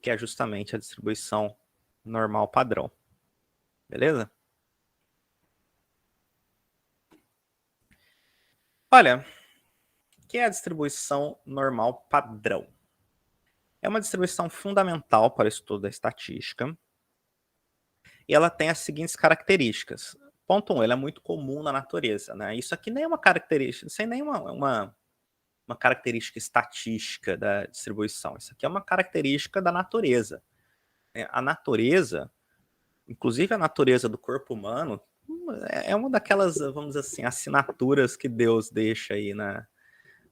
que é justamente a distribuição normal padrão. Beleza? Olha, o que é a distribuição normal padrão? É uma distribuição fundamental para o estudo da estatística e ela tem as seguintes características. Ponto 1, ela é muito comum na natureza, né? Isso aqui nem é uma característica, sem nenhuma uma característica estatística da distribuição. Isso aqui é uma característica da natureza. A natureza, inclusive a natureza do corpo humano, é uma daquelas, vamos dizer assim, assinaturas que Deus deixa aí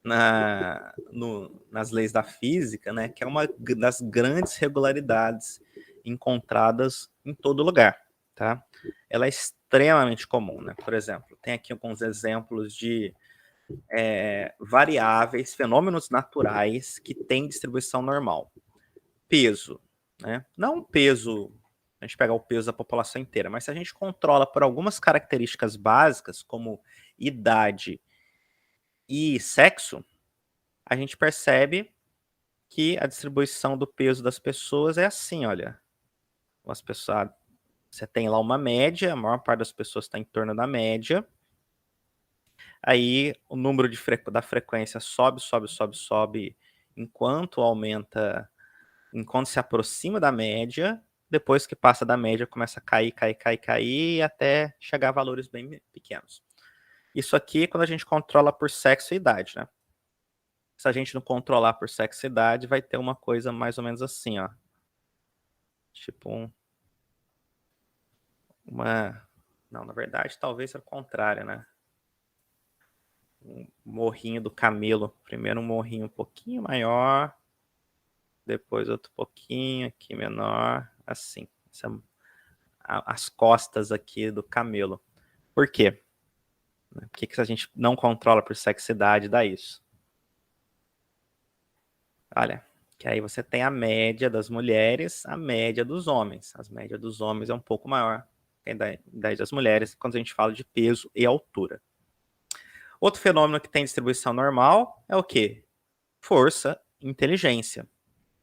nas leis da física, né? Que é uma das grandes regularidades encontradas em todo lugar, tá? Ela é extremamente comum, né? Por exemplo, tem aqui alguns exemplos de variáveis, fenômenos naturais que têm distribuição normal. Peso, né? Não peso, a gente pega o peso da população inteira, mas se a gente controla por algumas características básicas, como idade e sexo, a gente percebe que a distribuição do peso das pessoas é assim, olha. As pessoas, você tem lá uma média, a maior parte das pessoas está em torno da média. Aí o número da frequência sobe, enquanto aumenta, enquanto se aproxima da média, depois que passa da média começa a cair, até chegar a valores bem pequenos. Isso aqui é quando a gente controla por sexo e idade, né? Se a gente não controlar por sexo e idade, vai ter uma coisa mais ou menos assim, ó. Tipo Não, na verdade, talvez seja o contrário, né? Um morrinho do camelo. Primeiro um morrinho um pouquinho maior, depois outro pouquinho aqui menor, assim. As costas aqui do camelo. Por quê? Por que se a gente não controla por sexualidade dá isso? Olha, que aí você tem a média das mulheres, a média dos homens. A média dos homens é um pouco maior que a idade das mulheres quando a gente fala de peso e altura. Outro fenômeno que tem distribuição normal é o quê? Força, inteligência.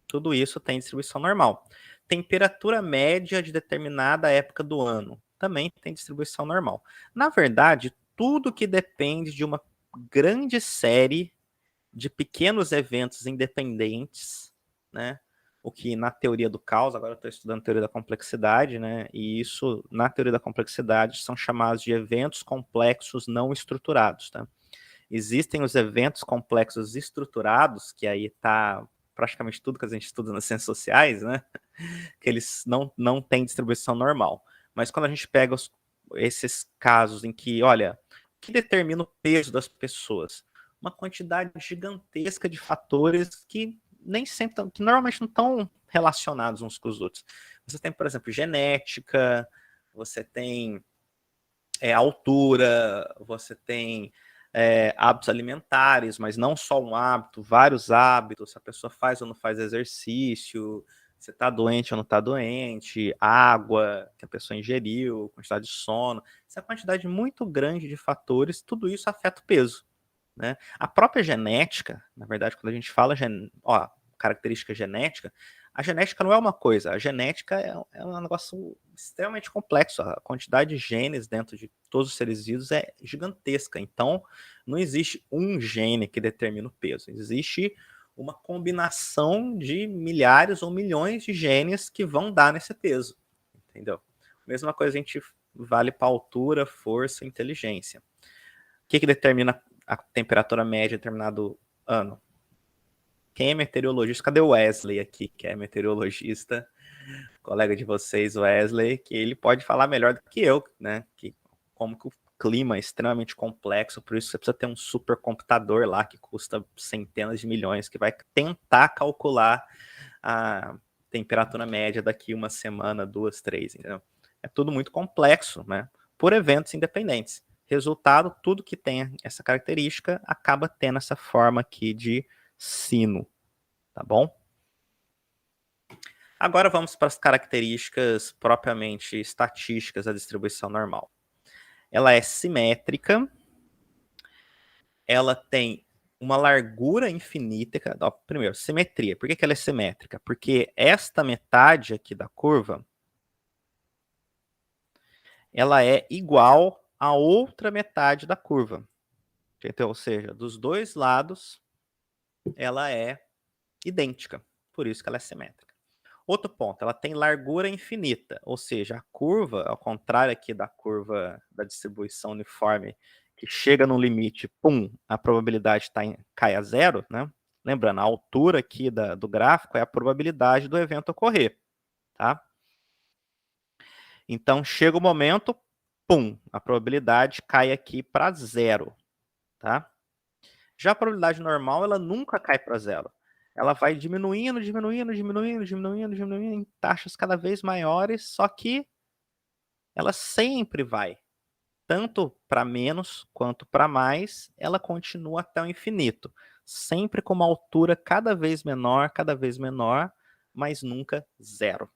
Tudo isso tem distribuição normal. Temperatura média de determinada época do ano também tem distribuição normal. Na verdade, tudo que depende de uma grande série de pequenos eventos independentes, né? O que na teoria do caos, agora eu estou estudando teoria da complexidade, né? E isso, na teoria da complexidade, são chamados de eventos complexos não estruturados, tá? Existem os eventos complexos estruturados, que aí está praticamente tudo que a gente estuda nas ciências sociais, né? Que eles não têm distribuição normal. Mas quando a gente pega esses casos em que, olha, o que determina o peso das pessoas? Uma quantidade gigantesca de fatores que nem sempre, que normalmente não estão relacionados uns com os outros. Você tem, por exemplo, genética, você tem altura, você tem hábitos alimentares, mas não só um hábito, vários hábitos, se a pessoa faz ou não faz exercício, se está doente ou não está doente, água que a pessoa ingeriu, quantidade de sono, essa quantidade muito grande de fatores, tudo isso afeta o peso, né? A própria genética, na verdade, quando a gente fala característica genética, a genética não é uma coisa, a genética é um negócio extremamente complexo, a quantidade de genes dentro de todos os seres vivos é gigantesca, então não existe um gene que determina o peso, existe uma combinação de milhares ou milhões de genes que vão dar nesse peso, entendeu? Mesma coisa a gente vale para altura, força e inteligência. O que determina a temperatura média em determinado ano? Quem é meteorologista? Cadê o Wesley aqui, que é meteorologista, colega de vocês, Wesley, que ele pode falar melhor do que eu, né? Como que o clima é extremamente complexo, por isso você precisa ter um supercomputador lá que custa centenas de milhões, que vai tentar calcular a temperatura média daqui uma semana, 2, 3, entendeu? É tudo muito complexo, né? Por eventos independentes. Resultado, tudo que tem essa característica acaba tendo essa forma aqui de sino, tá bom? Agora vamos para as características propriamente estatísticas da distribuição normal. Ela é simétrica, ela tem uma largura infinita. Ó, primeiro, simetria. Por que ela é simétrica? Porque esta metade aqui da curva, ela é igual à outra metade da curva. Então, ou seja, dos dois lados, ela é idêntica. Por isso que ela é simétrica. Outro ponto, ela tem largura infinita, ou seja, a curva, ao contrário aqui da curva da distribuição uniforme, que chega no limite, pum, a probabilidade cai a zero, né? Lembrando, a altura aqui do gráfico é a probabilidade do evento ocorrer, tá? Então, chega o momento, pum, a probabilidade cai aqui para zero, tá? Já a probabilidade normal, ela nunca cai para zero. Ela vai diminuindo, diminuindo, diminuindo, diminuindo, diminuindo em taxas cada vez maiores, só que ela sempre vai, tanto para menos quanto para mais, ela continua até o infinito, sempre com uma altura cada vez menor, mas nunca zero,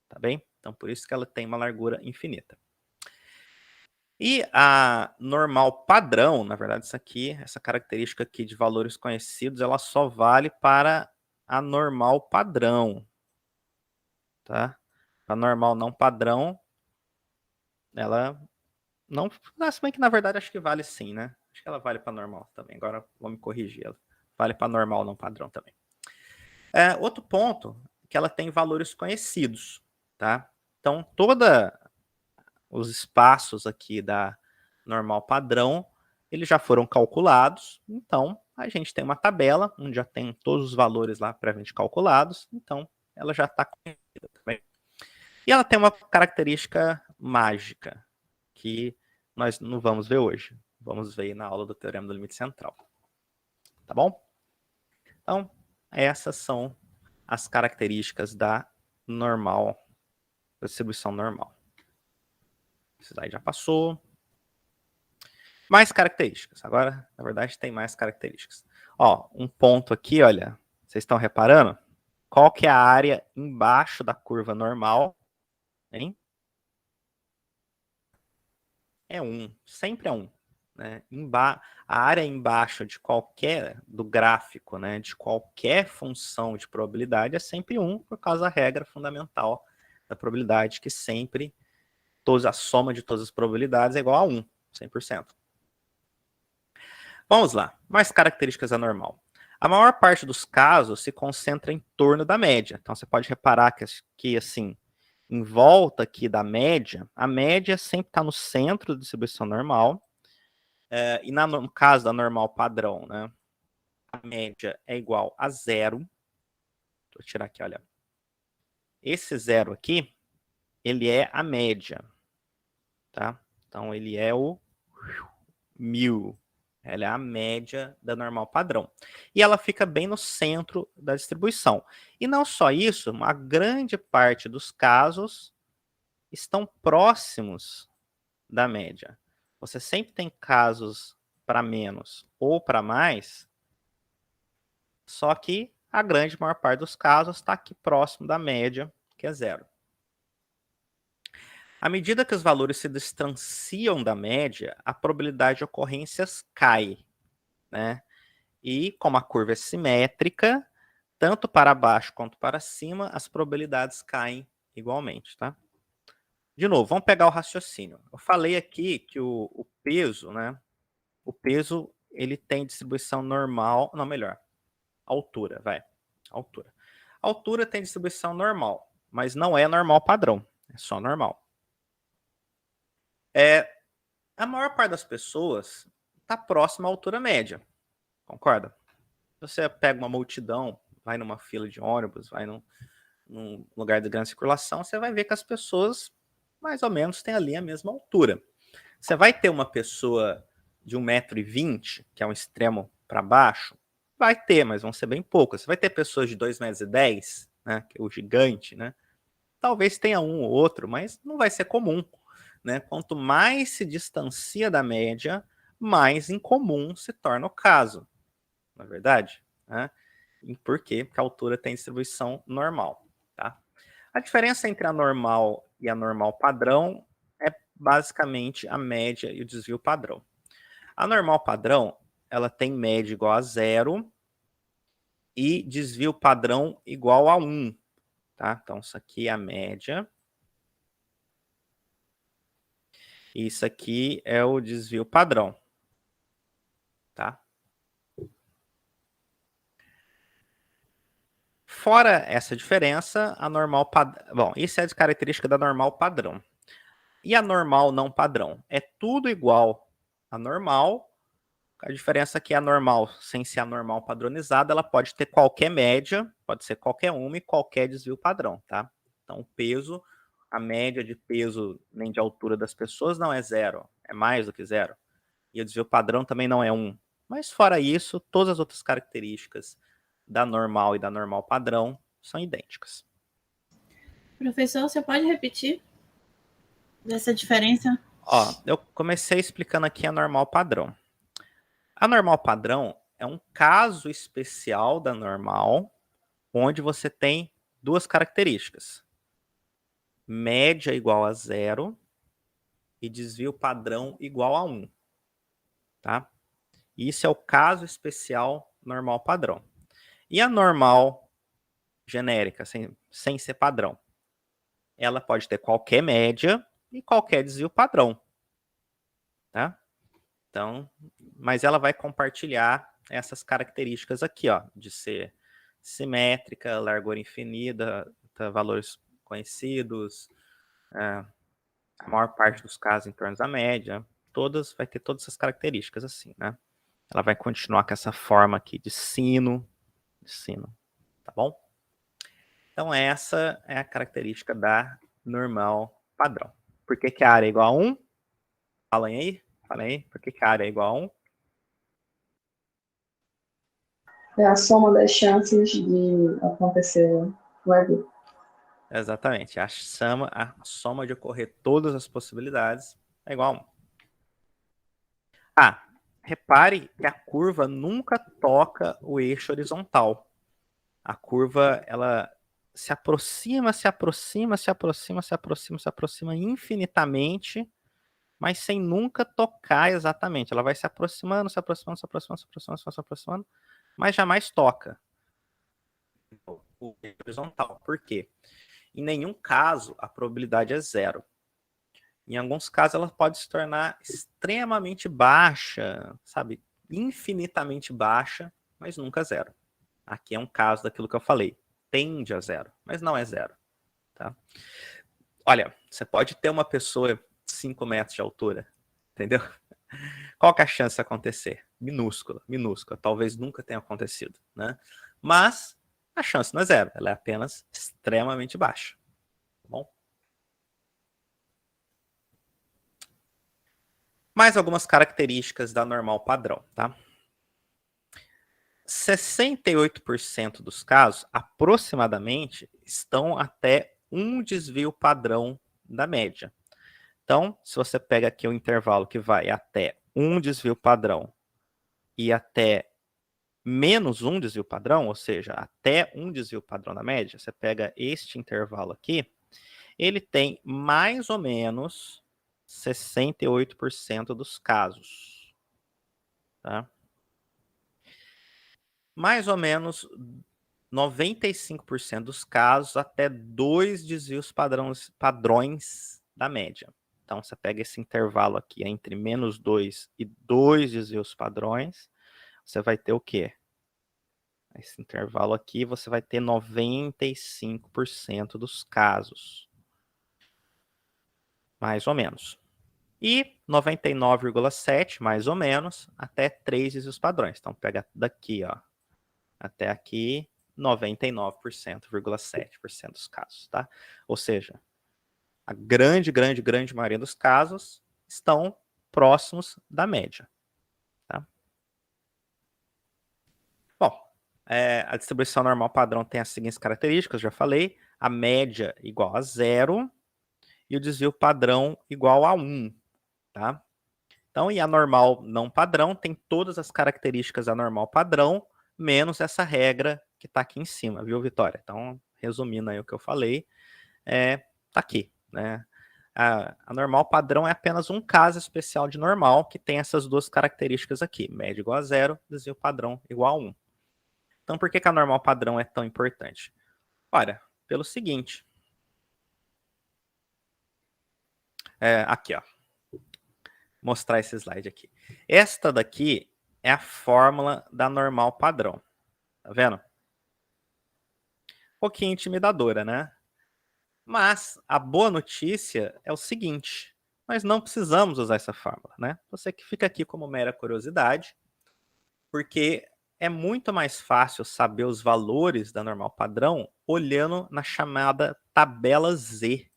tá bem? Então, por isso que ela tem uma largura infinita. E a normal padrão, na verdade, isso aqui, essa característica aqui de valores conhecidos, ela só vale para a normal padrão, tá? A normal não padrão, ela não, se bem que na verdade acho que vale sim, né? Acho que ela vale para normal também. Agora vou me corrigir, ela vale para normal não padrão também. Outro ponto, que ela tem valores conhecidos, tá? Então, toda os espaços aqui da normal padrão, eles já foram calculados, então a gente tem uma tabela onde já tem todos os valores lá previamente calculados, então ela já está conhecida também. E ela tem uma característica mágica, que nós não vamos ver hoje. Vamos ver na aula do Teorema do Limite Central. Tá bom? Então, essas são as características da normal, da distribuição normal. Isso daí já passou. Mais características. Agora, na verdade, tem mais características. Ó, um ponto aqui, olha. Vocês estão reparando? Qual que é a área embaixo da curva normal? Hein? É 1. Sempre é 1. Né? A área embaixo de qualquer, do gráfico, né, de qualquer função de probabilidade é sempre 1, por causa da regra fundamental da probabilidade, que sempre a soma de todas as probabilidades é igual a 1, 100%. Vamos lá, mais características da normal. A maior parte dos casos se concentra em torno da média. Então, você pode reparar que assim, em volta aqui da média, a média sempre está no centro da distribuição normal. E no caso da normal padrão, né, a média é igual a zero. Vou tirar aqui, olha. Esse zero aqui, ele é a média. Tá? Então, ele é o 1000. Ela é a média da normal padrão. E ela fica bem no centro da distribuição. E não só isso, uma grande parte dos casos estão próximos da média. Você sempre tem casos para menos ou para mais, só que a grande maior parte dos casos está aqui próximo da média, que é zero. À medida que os valores se distanciam da média, a probabilidade de ocorrências cai, né? E como a curva é simétrica, tanto para baixo quanto para cima, as probabilidades caem igualmente, tá? De novo, vamos pegar o raciocínio. Eu falei aqui que o peso, né? O peso, ele tem distribuição normal, não, melhor, altura, vai, altura. A altura tem distribuição normal, mas não é normal padrão, é só normal. A maior parte das pessoas está próxima à altura média, concorda? Você pega uma multidão, vai numa fila de ônibus, vai num lugar de grande circulação, você vai ver que as pessoas mais ou menos têm ali a mesma altura. Você vai ter uma pessoa de 1,20 m, que é um extremo para baixo, vai ter, mas vão ser bem poucas. Você vai ter pessoas de 2,10 m, né, que é o gigante, né? Talvez tenha um ou outro, mas não vai ser comum, né? Quanto mais se distancia da média, mais incomum se torna o caso, na verdade, né? E por quê? Porque a altura tem distribuição normal, tá? A diferença entre a normal e a normal padrão é basicamente a média e o desvio padrão. A normal padrão, ela tem média igual a 0 e desvio padrão igual a 1, tá? Então, isso aqui é a média. E isso aqui é o desvio padrão, tá? Fora essa diferença, a normal padrão... Bom, isso é a característica da normal padrão. E a normal não padrão? É tudo igual a normal. A diferença é que a normal, sem ser a normal padronizada, ela pode ter qualquer média, pode ser qualquer uma e qualquer desvio padrão, tá? Então, o peso, a média de peso nem de altura das pessoas não é 0, é mais do que 0. E o desvio padrão também não é 1. Mas fora isso, todas as outras características da normal e da normal padrão são idênticas. Professor, você pode repetir dessa diferença? Ó, eu comecei explicando aqui a normal padrão. A normal padrão é um caso especial da normal, onde você tem duas características. Média igual a 0 e desvio padrão igual a 1. Tá? Isso é o caso especial normal padrão. E a normal genérica, sem ser padrão? Ela pode ter qualquer média e qualquer desvio padrão. Tá? Então, mas ela vai compartilhar essas características aqui, ó, de ser simétrica, largura infinita, valores conhecidos, a maior parte dos casos em torno da média, vai ter todas essas características assim, né? Ela vai continuar com essa forma aqui de sino, tá bom? Então essa é a característica da normal padrão. Por que a área é igual a 1? Falem aí. Por que a área é igual a 1? É a soma das chances de acontecer o evento. Exatamente. A soma de ocorrer todas as possibilidades é igual a 1. Ah, repare que a curva nunca toca o eixo horizontal. A curva, ela se aproxima infinitamente, mas sem nunca tocar exatamente. Ela vai se aproximando, mas jamais toca o eixo horizontal. Por quê? Em nenhum caso a probabilidade é 0. Em alguns casos ela pode se tornar extremamente baixa, sabe? Infinitamente baixa, mas nunca 0. Aqui é um caso daquilo que eu falei. Tende a 0, mas não é 0. Tá? Olha, você pode ter uma pessoa de 5 metros de altura, entendeu? Qual que é a chance de acontecer? Minúscula. Talvez nunca tenha acontecido, né? Mas a chance não é 0, ela é apenas extremamente baixa. Tá bom? Mais algumas características da normal padrão, tá? 68% dos casos, aproximadamente, estão até um desvio padrão da média. Então, se você pega aqui o intervalo que vai até um desvio padrão e até menos um desvio padrão, ou seja, até um desvio padrão da média, você pega este intervalo aqui, ele tem mais ou menos 68% dos casos. Tá? Mais ou menos 95% dos casos, até 2 desvios padrões da média. Então, você pega esse intervalo aqui entre menos 2 e 2 desvios padrões, você vai ter o quê? Esse intervalo aqui, você vai ter 95% dos casos. Mais ou menos. E 99,7%, mais ou menos, até 3 desvios padrões. Então, pega daqui, ó, até aqui, 99,7% dos casos, tá? Ou seja, a grande maioria dos casos estão próximos da média, tá? Bom, a distribuição normal padrão tem as seguintes características, já falei, a média igual a 0 e o desvio padrão igual a 1, tá? Então, e a normal não padrão tem todas as características da normal padrão, menos essa regra que está aqui em cima, viu, Vitória? Então, resumindo aí o que eu falei, tá aqui, né? A normal padrão é apenas um caso especial de normal que tem essas duas características aqui, média igual a 0, desvio padrão igual a 1. Então, por que a normal padrão é tão importante? Olha, pelo seguinte. Aqui, ó. Mostrar esse slide aqui. Esta daqui é a fórmula da normal padrão. Tá vendo? Um pouquinho intimidadora, né? Mas a boa notícia é o seguinte: nós não precisamos usar essa fórmula, né? Você que fica aqui como mera curiosidade, porque é muito mais fácil saber os valores da normal padrão olhando na chamada tabela Z.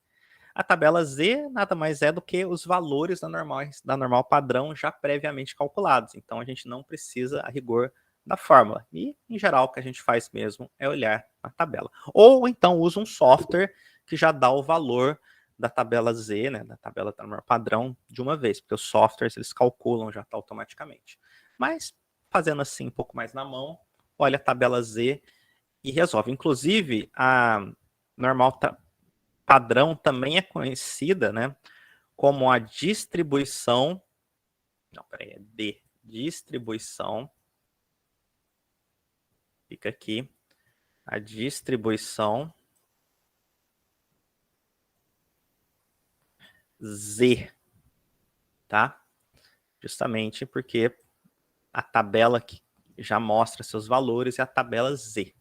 A tabela Z nada mais é do que os valores da normal padrão já previamente calculados. Então a gente não precisa, a rigor, da fórmula. E, em geral, o que a gente faz mesmo é olhar a tabela. Ou então usa um software que já dá o valor da tabela Z, né, da tabela da normal padrão, de uma vez, porque os softwares eles calculam já tá automaticamente. Mas, fazendo assim um pouco mais na mão, olha a tabela Z e resolve. Inclusive, a normal padrão também é conhecida, né, como a distribuição. Não, peraí, é D. Distribuição. Fica aqui. A distribuição Z. Tá? Justamente porque a tabela aqui já mostra seus valores e a tabela Z.